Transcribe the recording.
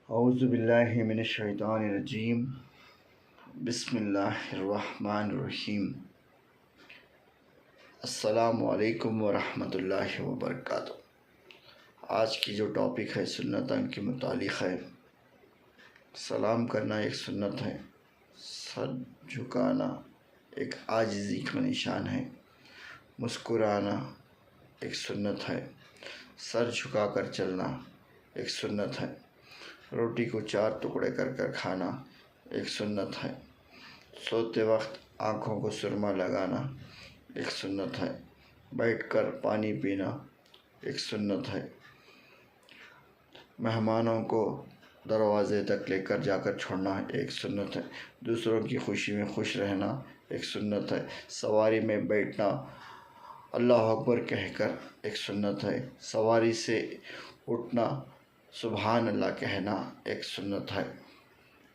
اعوذ باللہ من الشیطان الرجیم بسم اللہ الرحمن الرحیم السلام علیکم ورحمۃ اللہ وبرکاتہ۔ آج کی جو ٹاپک ہے سنتوں کے متعلق ہے۔ سلام کرنا ایک سنت ہے، سر جھکانا ایک عاجزی کا نشان ہے، مسکرانا ایک سنت ہے، سر جھکا کر چلنا ایک سنت ہے، روٹی کو 4 ٹکڑے کر کر کھانا ایک سنت ہے، سوتے وقت آنکھوں کو سرما لگانا ایک سنت ہے، بیٹھ کر پانی پینا ایک سنت ہے، مہمانوں کو دروازے تک لے کر جا کر چھوڑنا ایک سنت ہے، دوسروں کی خوشی میں خوش رہنا ایک سنت ہے، سواری میں بیٹھنا اللہ اکبر کہہ کر ایک سنت ہے، سواری سے اٹھنا سبحان اللہ کہنا ایک سنت ہے۔